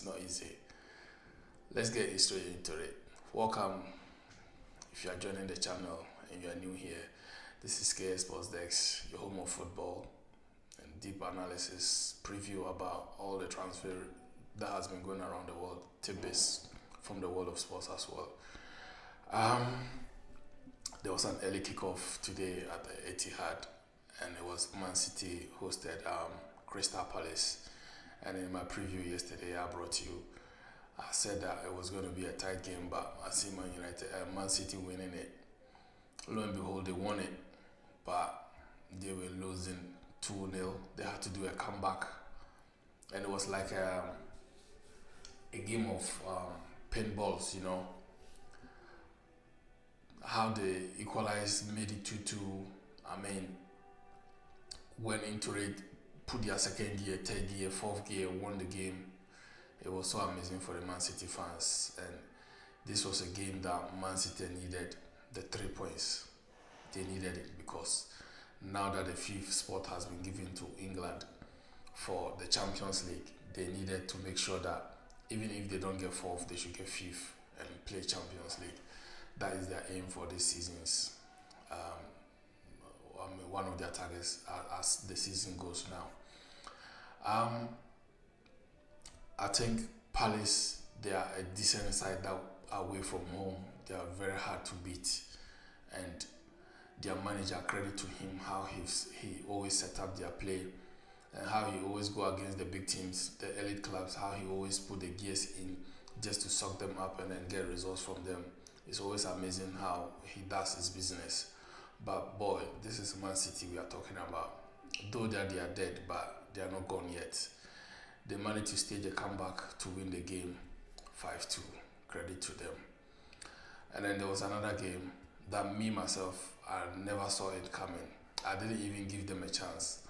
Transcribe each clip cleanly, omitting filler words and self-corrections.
It's not easy. Let's get straight into it. Welcome if you are joining the channel and you are new here. This is KS Sports Dex, your home of football and deep analysis, preview about all the transfer that has been going around the world, tidbits from the world of sports as well. There was an early kickoff today at the Etihad, and it was Man.City hosted Crystal Palace. And in my preview yesterday, I said that it was going to be a tight game, but I see Man.City winning it. Lo and behold, they won it, but they were losing 2-0. They had to do a comeback, and it was like a game of pinballs, how they equalized, made it 2-2. Went into it, put their second gear, third gear, fourth gear, won the game. It was so amazing for the Man City fans, and this was a game that Man City needed the 3 points. They needed it because now that the fifth spot has been given to England for the Champions League, they needed to make sure that even if they don't get fourth, they should get fifth and play Champions League. That is their aim for this season's. One of their targets as the season goes now. I think Palace, they are a decent side that away from home. They are very hard to beat, and their manager, credit to him, how he always set up their play and how he always go against the big teams, the elite clubs, how he always put the gears in just to suck them up and then get results from them. It's always amazing how he does his business. But boy, this is Man City we are talking about. Though they are dead, but they are not gone yet. They managed to stage a comeback to win the game 5-2. Credit to them. And then there was another game that me myself, I never saw it coming. I didn't even give them a chance.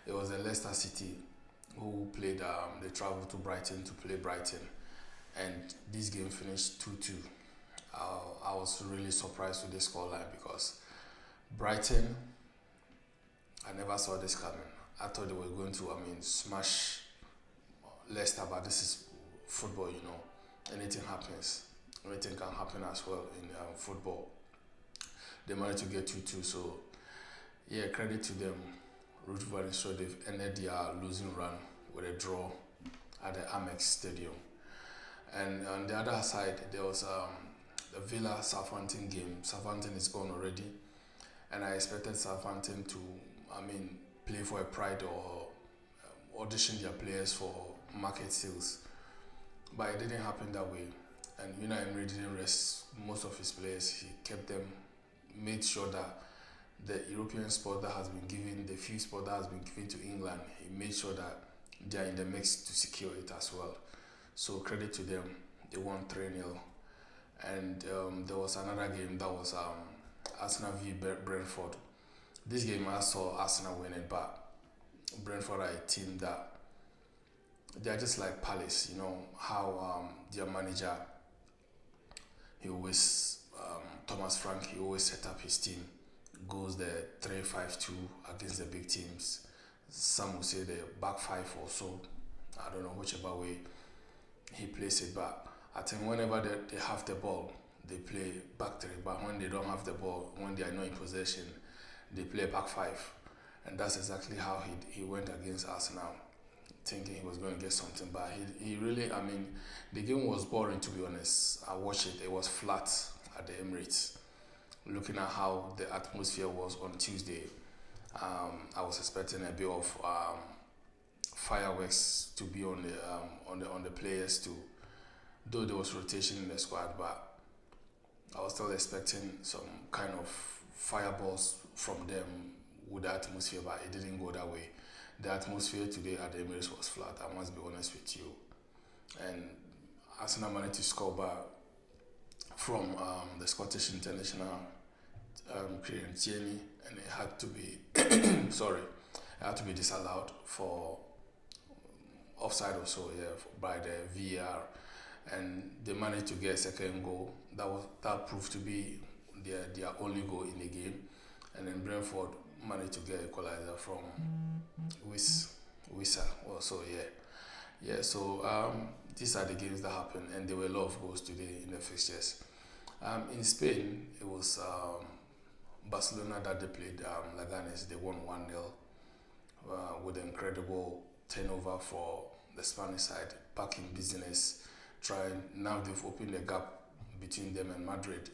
It was the Leicester City who played. They traveled to Brighton to play Brighton, and this game finished 2-2. I was really surprised with the scoreline because Brighton, I never saw this coming. I thought they were going to, smash Leicester, but this is football, Anything happens. Anything can happen as well in football. They managed to get 2-2, so yeah, credit to them. Ruud van Nistelrooy, they've ended their losing run with a draw at the Amex Stadium. And on the other side, there was the Villa-Southampton game. Southampton is gone already, and I expected Southampton to, play for a pride or audition their players for market sales, but it didn't happen that way. And Unai Emery didn't rest most of his players. He kept them, made sure that the European spot that has been given, the few spot that has been given to England, he made sure that they are in the mix to secure it as well. So credit to them. They won 3-0. And there was another game that was Arsenal v Brentford. This game I saw Arsenal winning, but Brentford are a team that they are just like Palace. How their manager, he always Thomas Frank, he always set up his team, goes the 3-5-2 against the big teams. Some will say the back five or so. I don't know whichever way he plays it, but I think whenever they have the ball, they play back three. But when they don't have the ball, when they are not in possession, they play back five. And that's exactly how he went against Arsenal, thinking he was going to get something. But he really, the game was boring, to be honest. I watched it. It was flat at the Emirates. Looking at how the atmosphere was on Tuesday, I was expecting a bit of fireworks to be on the players too. Though there was rotation in the squad, but I was still expecting some kind of fireballs from them with the atmosphere, but it didn't go that way. The atmosphere today at the Emirates was flat, I must be honest with you. And Arsenal managed to score back from the Scottish international, Kieran Tierney, and it had to be it had to be disallowed for offside or so, by the VAR, and they managed to get a second goal. That proved to be their only goal in the game, and then Brentford managed to get equalizer from Wissa. So these are the games that happened, and there were a lot of goals today in the fixtures. In Spain, it was Barcelona that they played Leganes. They won 1-0 with an incredible turnover for the Spanish side, back in business. Trying now, they've opened the gap between them and Madrid.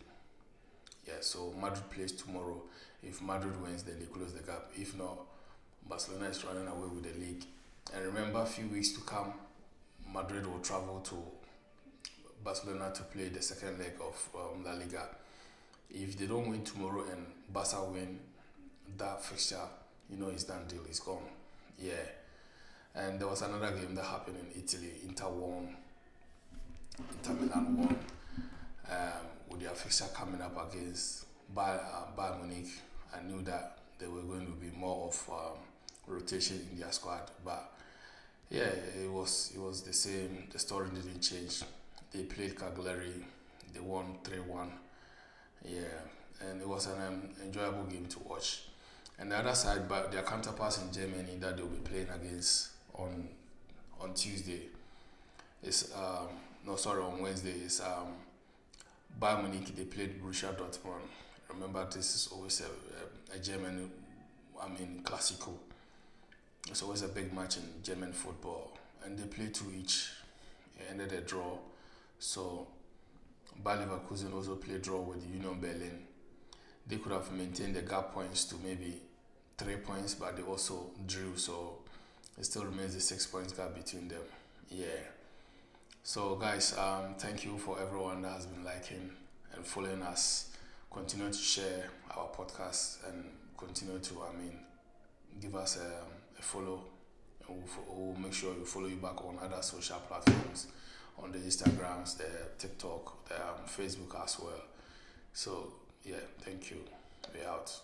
Yeah, so Madrid plays tomorrow. If Madrid wins, then they close the gap. If not, Barcelona is running away with the league. And remember, a few weeks to come, Madrid will travel to Barcelona to play the second leg of La Liga. If they don't win tomorrow and Barca win that fixture, it's done deal. It's gone. Yeah. And there was another game that happened in Italy. Inter Milan won with their fixture coming up against Bayern Munich. I knew that there were going to be more of rotation in their squad, but yeah, it was the same. The story didn't change. They played Cagliari. They won 3-1. Yeah, and it was an enjoyable game to watch. And the other side, but their counterparts in Germany that they'll be playing against on Tuesday is on Wednesday is Bayern Munich. They played Borussia Dortmund. Remember, this is always a German, Classico. It's always a big match in German football, and they play 2 each. It ended a draw. So Bayer Leverkusen also played draw with Union Berlin. They could have maintained the gap points to maybe 3 points, but they also drew. So it still remains a 6 points gap between them. Yeah. So guys, thank you for everyone that has been liking and following us. Continue to share our podcast and continue to give us a follow. And we'll make sure we follow you back on other social platforms, on the Instagrams, the TikTok, the Facebook as well. So yeah, thank you. We're out.